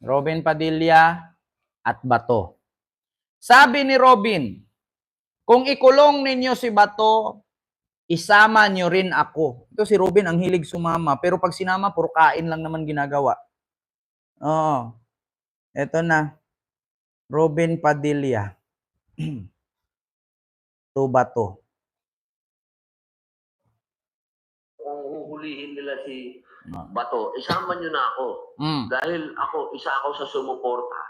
Robin Padilla at Bato. Sabi ni Robin, kung ikulong ninyo si Bato, isama nyo rin ako. Ito si Robin, ang hilig sumama. Pero pag sinama, puro kain lang naman ginagawa. Oo. Ito na. Robin Padilla. To Bato. Kung huhulihin nila si Bato, isama nyo na ako. Dahil isa ako sa sumuporta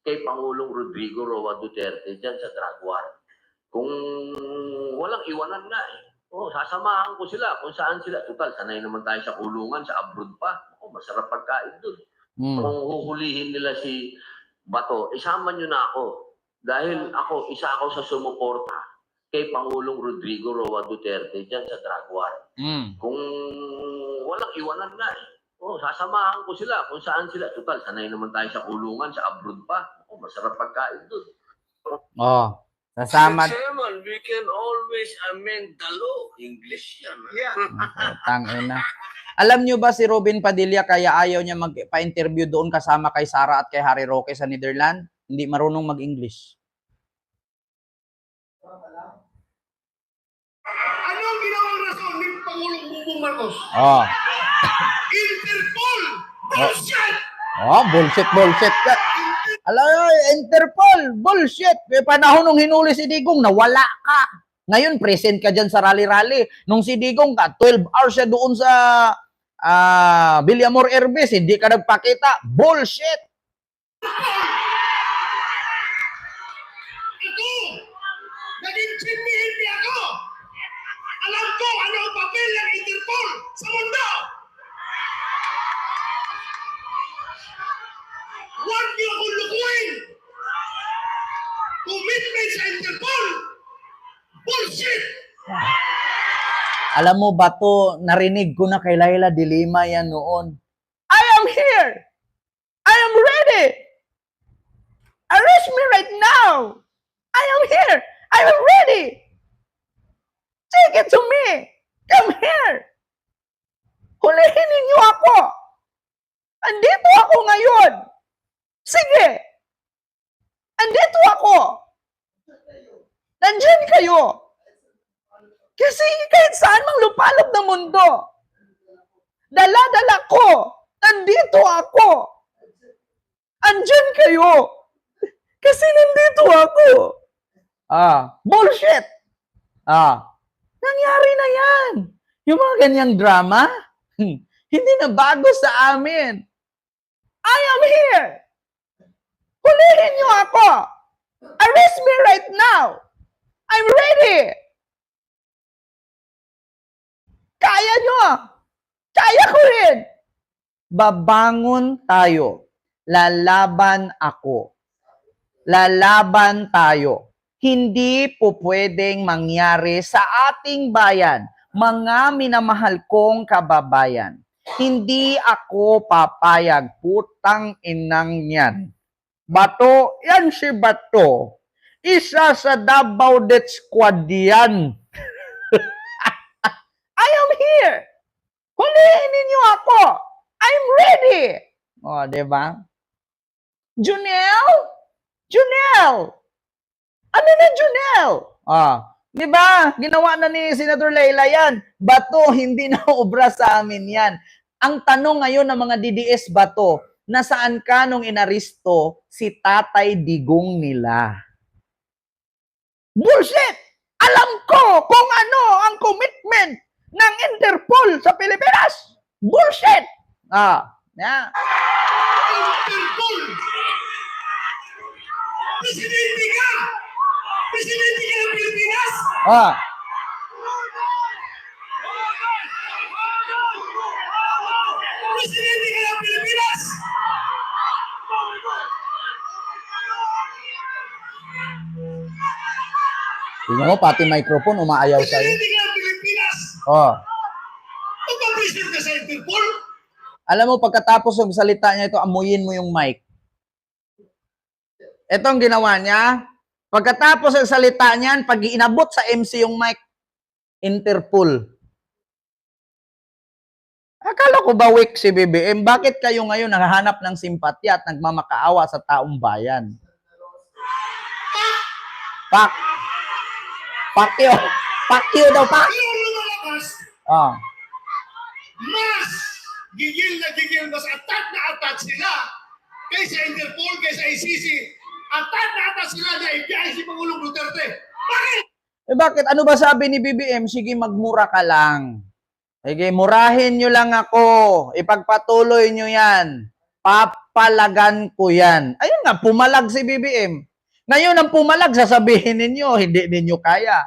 kay Pangulong Rodrigo Roa Duterte dyan sa drug war. Kung walang iwanan nga sasamahan ko sila kung saan sila. Total, sanay naman tayo sa kulungan, sa abroad pa. Masarap pagkain dun. Kung huhulihin nila si Bato, isama nyo na ako. Dahil isa ako sa sumuporta kay Pangulong Rodrigo Roa Duterte dyan sa drug war. Kung walang iwanan nga sasamahan ko sila kung saan sila. Total, sanay naman tayo sa kulungan, sa abroad pa. Masarap pagkain dun. Sasama. Chairman, we can always amend the law. English yan. Yeah. Tangina. Alam nyo ba si Robin Padilla kaya ayaw niya magpa-interview doon kasama kay Sara at kay Harry Roque sa Netherlands? Hindi marunong mag-English. Anong ginawang rason ni Pangulong Bongbong Marcos? Interpol! Bullshit! Bullshit. Alam mo, Interpol, bullshit. May panahon nung hinuli si Digong, nawala ka. Ngayon, present ka dyan sa rally-rally. Nung si Digong ka, 12 hours siya doon sa Villamor Airbase, hindi ka nagpakita. Bullshit! Ito! Naging chinmihindi ako! Alam ko ano ang papel ng Interpol sa mundo! Huwag niyo akong lukuin! Commitment sa Interpol! Bullshit! Alam mo ba to, narinig ko na kay Laila de Lima yan noon. I am here! I am ready! Arrest me right now! I am here! I am ready! Take it to me! Come here! Hulihin ninyo ako! Andito ako ngayon! Sige! Andito ako! Nandiyan kayo! Kasi kahit saan mang lupalop ng mundo, dala-dala ko! Nandito ako! Andyan kayo! Kasi nandito ako! Bullshit! Nangyari na yan! Yung mga ganyang drama, hindi na bago sa amin. I am here! Hulihin niyo ako! Arrest me right now! I'm ready! Kaya nyo! Kaya ko rin! Babangon tayo. Lalaban ako. Lalaban tayo. Hindi po pwedeng mangyari sa ating bayan, mga minamahal kong kababayan. Hindi ako papayag, putang inang yan. Bato, yan si Bato. Isa sa Davao Death Squad yan. I am here. Hulihin ninyo ako. I'm ready. Diba? Junel? Ano na Junel? Diba? Ginawa na ni Senator Leila yan. Bato, hindi na obra sa amin yan. Ang tanong ngayon ng mga DDS Bato, nasaan ka nung inaristo si Tatay Digong nila? Bullshit! Alam ko kung ano ang commitment ng Interpol sa Pilipinas. Bullshit! Interpol! Presidente ka! Presidente ka ng Pilipinas! Presidente ka ng Pilipinas! Tingnan mo, pati microphone umaayaw sa'yo. Presidente ka ng Pilipinas! Magpapresident ka sa Interpol? Alam mo, pagkatapos ng salita niya ito, amuyin mo yung mic. Ito ang ginawa niya. Pagkatapos ng salita niyan, pag inabot sa MC yung mic, Interpol. Akala ko ba weak si BBM? Bakit kayo ngayon naghahanap ng simpatya at nagmamakaawa sa taong bayan? Pak! Pakyo! Pakyo daw, pak! Pero lumalakas, Oh. mas gigil mas atat na atat sila kaysa Interpol, kaysa ICC. Atat na atat sila na FBI si Pangulong Duterte. Bakit? Bakit? Ano ba sabi ni BBM? Sige, magmura ka lang. Sige, murahin nyo lang ako. Ipagpatuloy nyo yan. Papalagan ko yan. Ayun nga, pumalag si BBM. Ngayon ang pumalag, sasabihin ninyo, hindi ninyo kaya.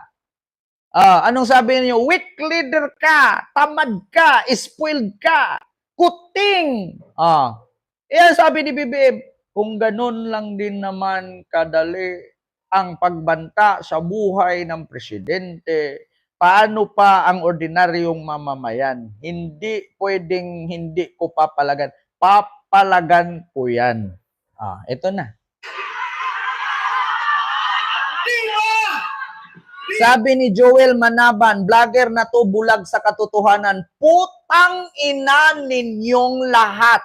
Anong sabi niyo? Weak leader ka, tamad ka, spoiled ka, kuting. Iyan sabi ni BBM, kung ganun lang din naman kadali ang pagbanta sa buhay ng presidente, paano pa ang ordinaryong mamamayan? Hindi pwedeng hindi ko papalagan. Papalagan ko yan. Ito na. Sabi ni Joel Manaban, vlogger na to, bulag sa katotohanan. Putang ina ninyong lahat.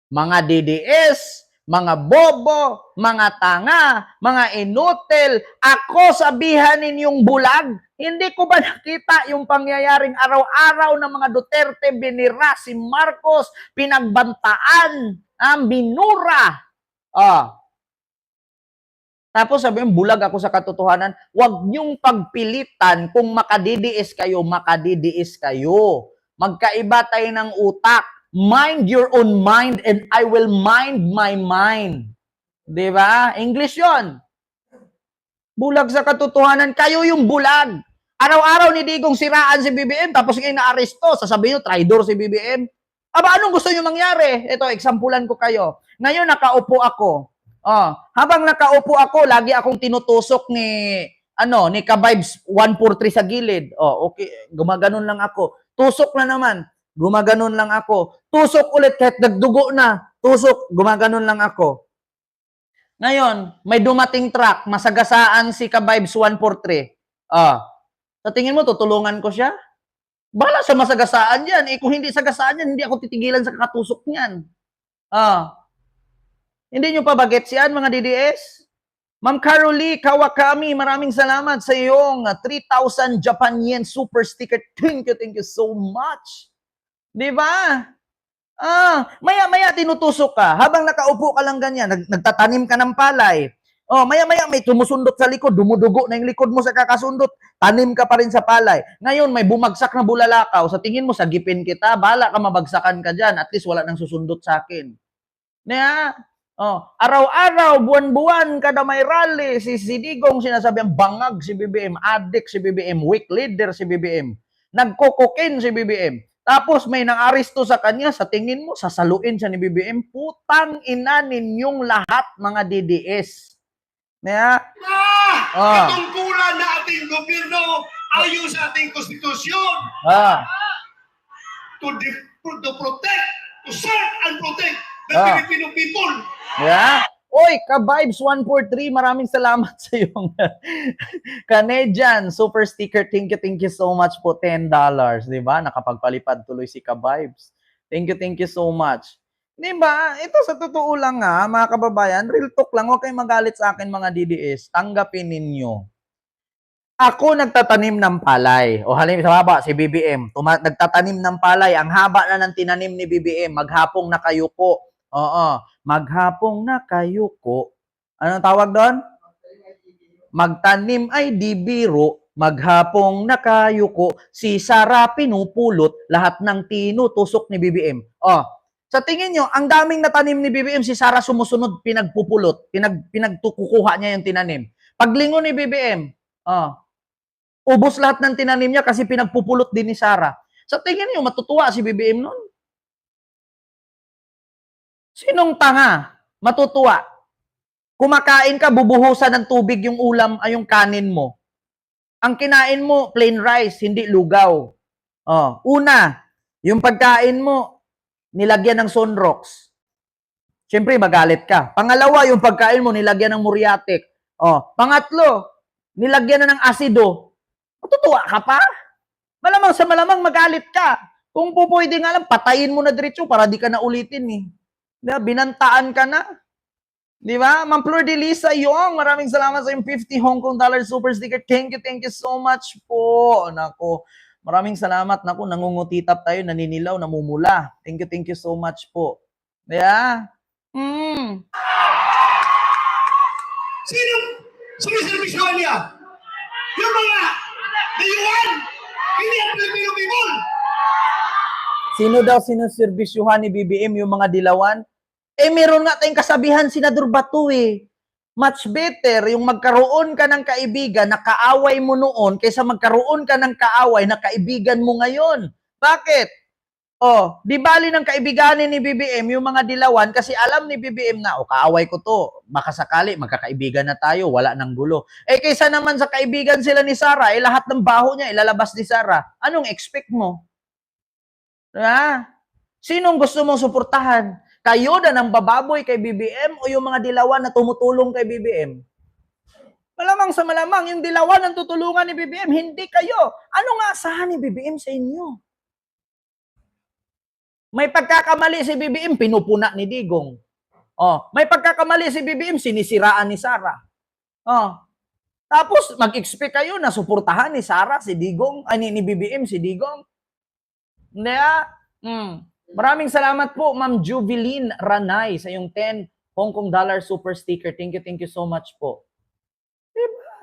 Mga DDS, mga bobo, mga tanga, mga inutil. Ako sabihan ninyong bulag. Hindi ko ba nakita yung pangyayaring araw-araw ng mga Duterte, binira si Marcos, pinagbantaan, binura. Tapos sabihin, bulag ako sa katotohanan. Huwag niyong pagpilitan kung makadidiis kayo, makadidiis kayo. Magkaiba tayo ng utak. Mind your own mind and I will mind my mind. Diba? English yon. Bulag sa katotohanan. Kayo yung bulag. Araw-araw ni Digong siraan si BBM tapos ngayon na-aresto. Sasabihin nyo, traidor si BBM. Anong gusto nyo mangyari? Ito, examplean ko kayo. Ngayon nakaupo ako. Habang nakaupo ako, lagi akong tinutusok ni Ka-Vibes 143 sa gilid. Okay, gumaganon lang ako. Tusok na naman, gumaganon lang ako. Tusok ulit kahit nagdugo na. Tusok, gumaganon lang ako. Ngayon, may dumating truck, masagasaan si Ka-Vibes 143. Sa tingin mo, tutulungan ko siya? Bala sa masagasaan yan. Kung hindi sagasaan yan, hindi ako titigilan sa katusok niyan. Hindi nyo pa ba gets yan, mga DDS? Ma'am Carolee Kawakami, maraming salamat sa iyong 3,000 Japan yen super sticker. Thank you so much. Di ba? Maya-maya tinutusok ka. Habang nakaupo ka lang ganyan, nagtatanim ka ng palay. Maya-maya may tumusundot sa likod, dumudugo na yung likod mo sa kakasundot. Tanim ka pa rin sa palay. Ngayon, may bumagsak na bulalakaw. Sa tingin mo, sagipin kita. Bahala ka, mabagsakan ka dyan. At least wala nang susundot sa akin. Araw-araw, buwan-buwan, kada may rally, si Digong sinasabihan, bangag si BBM, addict si BBM, weak leader si BBM, nagkokokin si BBM. Tapos may nang-aresto sa kanya, sa tingin mo, sasaluin siya ni BBM, putang ina ninyong lahat, mga DDS. Katungkulan na ating gobyerno ayon sa ating konstitusyon. To protect, to serve and protect the Filipino people. Oy, Ka-Vibes 143, maraming salamat sa iyong Canadian super sticker. Thank you so much po, $10. Diba? Nakapagpalipad tuloy si Ka-Vibes. Thank you so much. Diba? Ito sa totoo lang mga kababayan, real talk lang. Huwag kayong magalit sa akin, mga DDS. Tanggapin ninyo. Ako nagtatanim ng palay. Halimbawa sa baba, si BBM. Nagtatanim ng palay. Ang haba na ng tinanim ni BBM. Maghapong nakayuko. Maghapong nakayuko. Anong tawag doon? Magtanim ay di biro. Maghapong nakayuko. Si Sara pinupulot. Lahat ng tinutusok ni BBM. Sa tingin nyo, ang daming natanim ni BBM, si Sara sumusunod, pinagpupulot. Pinagtukukuha niya yung tinanim. Paglingon ni BBM, ubos lahat ng tinanim niya kasi pinagpupulot din ni Sara. Sa tingin niyo, matutuwa si BBM nun? Sinong tanga? Matutuwa. Kumakain ka, bubuhusan ng tubig yung ulam ay yung kanin mo. Ang kinain mo, plain rice, hindi lugaw. Una, yung pagkain mo, nilagyan ng sunrox. Siyempre, magalit ka. Pangalawa, yung pagkain mo, nilagyan ng muriatic. Pangatlo, nilagyan na ng asido. Matutuwa ka pa? Malamang sa malamang magalit ka. Kung po pwede nga lang, patayin mo na diretso para di ka na ulitin eh. Diba? Binantaan ka na. Di ba? Ma'am Flor de Lisa Yong, maraming salamat sa yung 50 Hong Kong dollar super sticker. Thank you so much po. Nako, maraming salamat. Nako, nangungutitap tayo, naninilaw, namumula. Thank you so much po. Yeah? Sinong sumiservisyohan niya? Yung mga dayuhan, hindi ang Filipino people. Sino daw sinuservisyuhan ni BBM, yung mga dilawan? Meron nga tayong kasabihan, Senador Bato eh. Much better yung magkaroon ka ng kaibigan na kaaway mo noon kaysa magkaroon ka ng kaaway na kaibigan mo ngayon. Bakit? Di bali ng kaibiganin ni BBM yung mga dilawan kasi alam ni BBM na, kaaway ko to. Baka sakali, magkakaibigan na tayo, wala nang gulo. Kaysa naman sa kaibigan sila ni Sara, lahat ng baho niya ilalabas ni Sara. Anong expect mo? Diba? Sinong gusto mong suportahan? Kayo na ng bababoy kay BBM o yung mga dilawan na tumutulong kay BBM? Malamang sa malamang, yung dilawan ang tutulungan ni BBM, hindi kayo. Ano nga asahan ni BBM sa inyo? May pagkakamali si BBM, pinupuna ni Digong. May pagkakamali si BBM, sinisiraan ni Sara. Tapos, mag-expect kayo na suportahan ni Sara, si Digong, ni BBM, si Digong. Hindi Maraming salamat po, Ma'am Jubilin Ranay, sa yung 10 Hong Kong dollar super sticker. Thank you so much po. Diba?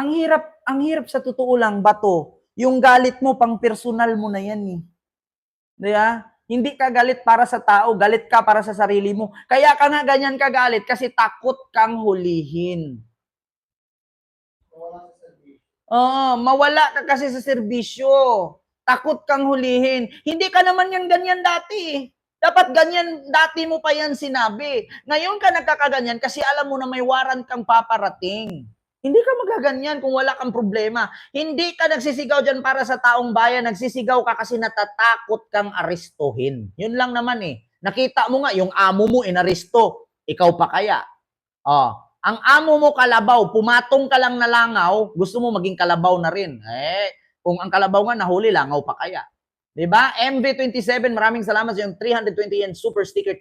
Ang hirap sa totoo lang, Bato. Yung galit mo, pang personal mo na yan eh. Diba? Hindi ka galit para sa tao, galit ka para sa sarili mo. Kaya ka nga ganyan ka galit kasi takot kang hulihin. Mawala ka kasi sa serbisyo. Takot kang hulihin. Hindi ka naman yan ganyan dati. Dapat ganyan, dati mo pa yan sinabi. Ngayon ka nagkakaganyan kasi alam mo na may warrant kang paparating. Hindi ka magaganyan kung wala kang problema. Hindi ka nagsisigaw dyan para sa taong bayan. Nagsisigaw ka kasi natatakot kang arestuhin. Yun lang naman eh. Nakita mo nga, yung amo mo inaresto. Ikaw pa kaya? Ang amo mo kalabaw, pumatong ka lang na langaw, gusto mo maging kalabaw na rin. Kung ang kalabaw nga nahuli, langaw pa kaya. Diba? MV27, maraming salamat sa yung 320 yen super sticker.